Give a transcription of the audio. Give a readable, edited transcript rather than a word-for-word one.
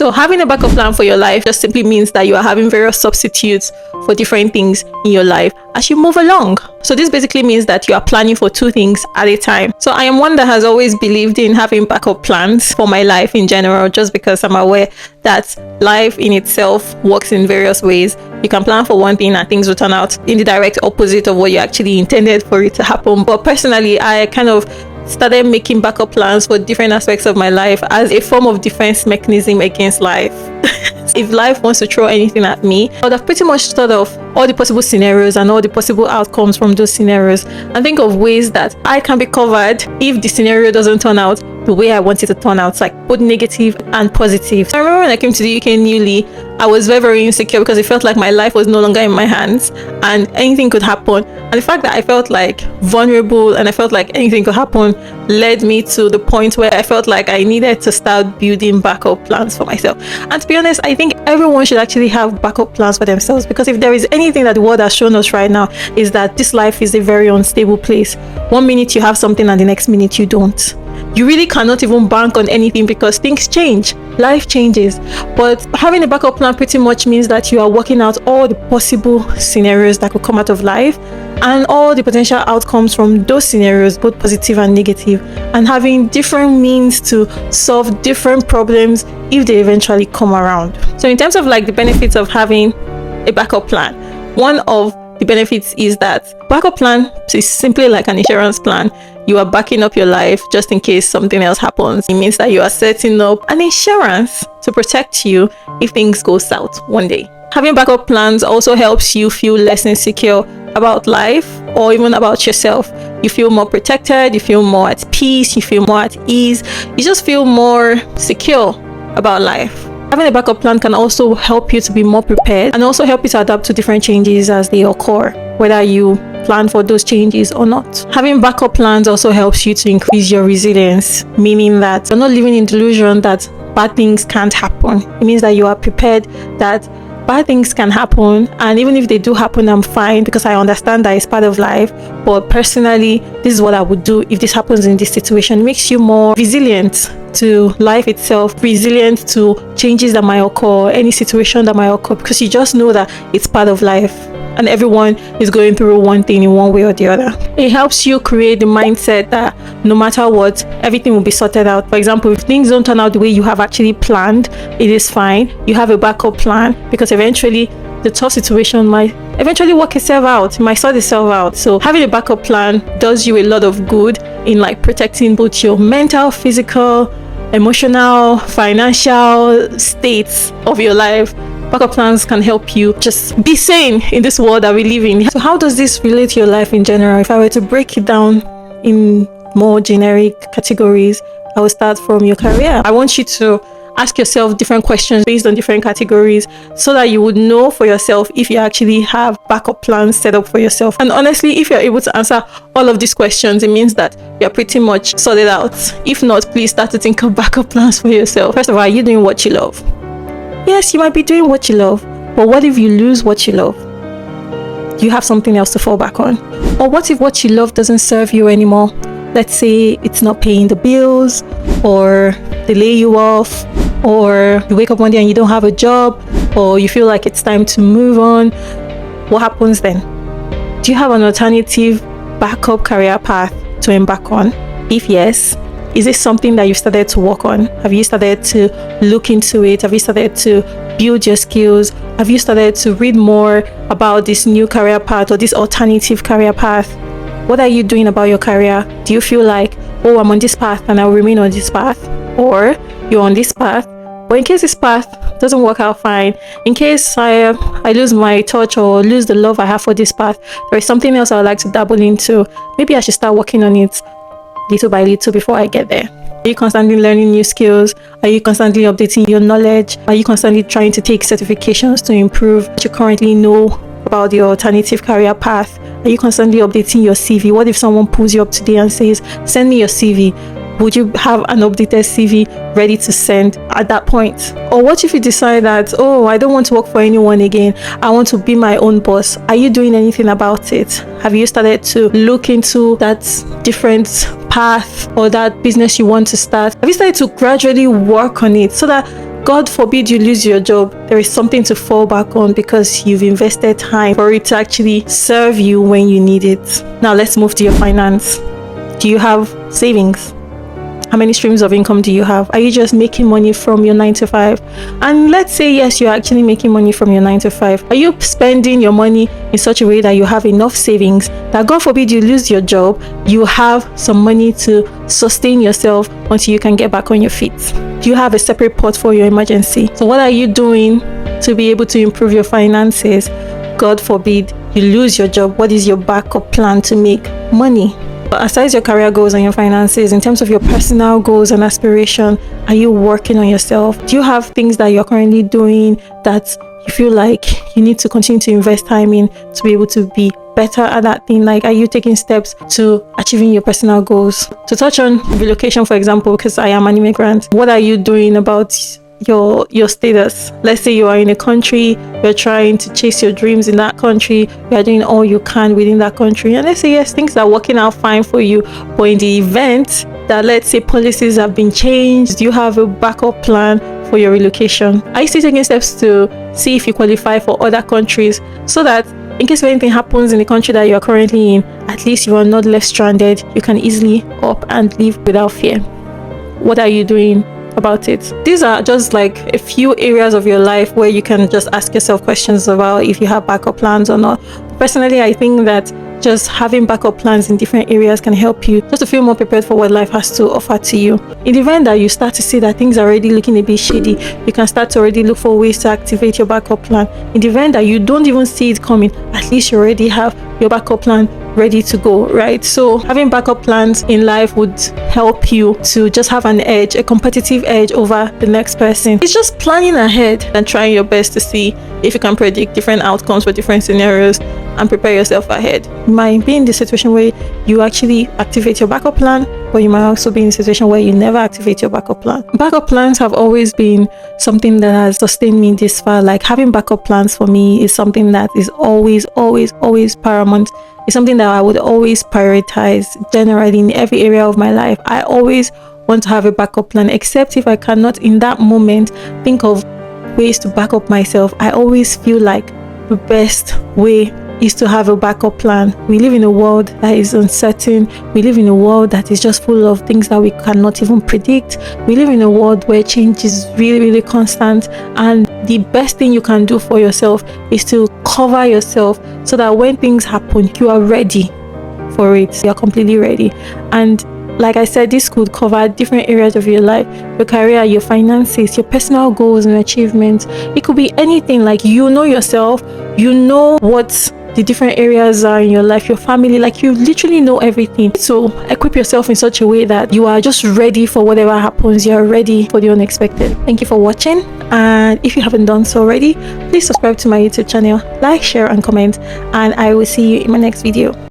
So having a backup plan for your life just simply means that you are having various substitutes for different things in your life as you move along. So this basically means that you are planning for two things at a time. So I am one that has always believed in having backup plans for my life in general, just because I'm aware that life in itself works in various ways. You can plan for one thing and things will turn out in the direct opposite of what you actually intended for it to happen. But personally, I kind of started making backup plans for different aspects of my life as a form of defense mechanism against life. If life wants to throw anything at me, I would have pretty much thought of all the possible scenarios and all the possible outcomes from those scenarios and think of ways that I can be covered if the scenario doesn't turn out the way I want it to turn out, like both negative and positive. So I remember when I came to the UK newly, I was very, very insecure because it felt like my life was no longer in my hands and anything could happen. And the fact that I felt like vulnerable and I felt like anything could happen led me to the point where I felt like I needed to start building backup plans for myself. And to be honest, I think everyone should actually have backup plans for themselves, because if there is anything that the world has shown us right now, is that this life is a very unstable place. One minute you have something and the next minute you don't. You really cannot even bank on anything because things change, life changes. But having a backup plan pretty much means that you are working out all the possible scenarios that could come out of life and all the potential outcomes from those scenarios, both positive and negative, and having different means to solve different problems if they eventually come around. So in terms of like the benefits of having a backup plan, one of the benefits is that backup plan is simply like an insurance plan. You are backing up your life just in case something else happens. It means that you are setting up an insurance to protect you if things go south one day. Having backup plans also helps you feel less insecure about life or even about yourself. You feel more protected, you feel more at peace, you feel more at ease, you just feel more secure about life. Having a backup plan can also help you to be more prepared and also help you to adapt to different changes as they occur, whether you plan for those changes or not. Having backup plans also helps you to increase your resilience, meaning that you're not living in delusion that bad things can't happen. It means that you are prepared that bad things can happen, and even if they do happen, I'm fine because I understand that it's part of life. But personally, this is what I would do if this happens in this situation. It makes you more resilient to life itself, resilient to changes that might occur, any situation that might occur, because you just know that it's part of life and everyone is going through one thing in one way or the other. It helps you create the mindset that no matter what, everything will be sorted out. For example, if things don't turn out the way you have actually planned, it is fine. You have a backup plan because eventually the tough situation might eventually work itself out. It might sort itself out. So having a backup plan does you a lot of good in like protecting both your mental, physical, emotional, financial states of your life. Backup plans can help you just be sane in this world that we live in. So how does this relate to your life in general? If I were to break it down in more generic categories, I will start from your career. I want you to ask yourself different questions based on different categories so that you would know for yourself if you actually have backup plans set up for yourself. And honestly, if you're able to answer all of these questions, it means that you're pretty much sorted out. If not, please start to think of backup plans for yourself. First of all, are you doing what you love? Yes, you might be doing what you love, but what if you lose what you love? You have something else to fall back on. Or what if what you love doesn't serve you anymore? Let's say it's not paying the bills, or they lay you off, or you wake up one day and you don't have a job, or you feel like it's time to move on. What happens then? Do you have an alternative backup career path to embark on? If yes, is this something that you started to work on? Have you started to look into it? Have you started to build your skills? Have you started to read more about this new career path or this alternative career path? What are you doing about your career? Do you feel like, oh, I'm on this path and I'll remain on this path? Or you're on this path, but in case this path doesn't work out fine, in case I lose my touch or lose the love I have for this path, there is something else I would like to dabble into. Maybe I should start working on it little by little before I get there. Are you constantly learning new skills? Are you constantly updating your knowledge? Are you constantly trying to take certifications to improve what you currently know about your alternative career path? Are you constantly updating your CV? What if someone pulls you up today and says, send me your CV? Would you have an updated CV ready to send at that point? Or what if you decide that, oh, I don't want to work for anyone again, I want to be my own boss? Are you doing anything about it? Have you started to look into that different path or that business you want to start? Have you started to gradually work on it so that God forbid you lose your job, there is something to fall back on because you've invested time for it to actually serve you when you need it. Now let's move to your finance. Do you have savings? How many streams of income do you have? Are you just making money from your 9 to 5? And let's say yes, you're actually making money from your 9 to 5. Are you spending your money in such a way that you have enough savings that God forbid you lose your job, you have some money to sustain yourself until you can get back on your feet? Do you have a separate pot for your emergency? So what are you doing to be able to improve your finances? God forbid you lose your job. What is your backup plan to make money? But aside your career goals and your finances, in terms of your personal goals and aspiration, are you working on yourself? Do you have things that you're currently doing that you feel like you need to continue to invest time in to be able to be better at that thing? Like, are you taking steps to achieving your personal goals? To touch on relocation, for example, because I am an immigrant, what are you doing about your status? Let's say you are in a country, you're trying to chase your dreams in that country, you're doing all you can within that country, and let's say yes, things are working out fine for you, but in the event that, let's say, policies have been changed, do you have a backup plan for your relocation? Are you still taking steps to see if you qualify for other countries, so that in case anything happens in the country that you're currently in, at least you are not left stranded, you can easily up and leave without fear? What are you doing about it? These are just like a few areas of your life where you can just ask yourself questions about if you have backup plans or not. Personally, I think that just having backup plans in different areas can help you just to feel more prepared for what life has to offer to you. In the event that you start to see that things are already looking a bit shady, you can start to already look for ways to activate your backup plan. In the event that you don't even see it coming, at least you already have your backup plan ready to go, right? So having backup plans in life would help you to just have an edge, a competitive edge over the next person. It's just planning ahead and trying your best to see if you can predict different outcomes for different scenarios and prepare yourself ahead. You might be in the situation where you actually activate your backup plan, but you might also be in a situation where you never activate your backup plan. Backup plans have always been something that has sustained me this far. Like, having backup plans for me is something that is always paramount. It's something that I would always prioritize generally in every area of my life. I always want to have a backup plan, except if I cannot in that moment think of ways to back up myself. I always feel like the best way is to have a backup plan. We live in a world that is uncertain. We live in a world that is just full of things that we cannot even predict. We live in a world where change is really constant, and the best thing you can do for yourself is to cover yourself so that when things happen, you are ready for it. You're completely ready. And like I said, this could cover different areas of your life: your career, your finances, your personal goals and achievements. It could be anything. Like, you know yourself, you know what the different areas are in your life, your family, like you literally know everything. So equip yourself in such a way that you are just ready for whatever happens. You're ready for the unexpected. Thank you for watching, and if you haven't done so already, please subscribe to my YouTube channel, like, share and comment, and I will see you in my next video.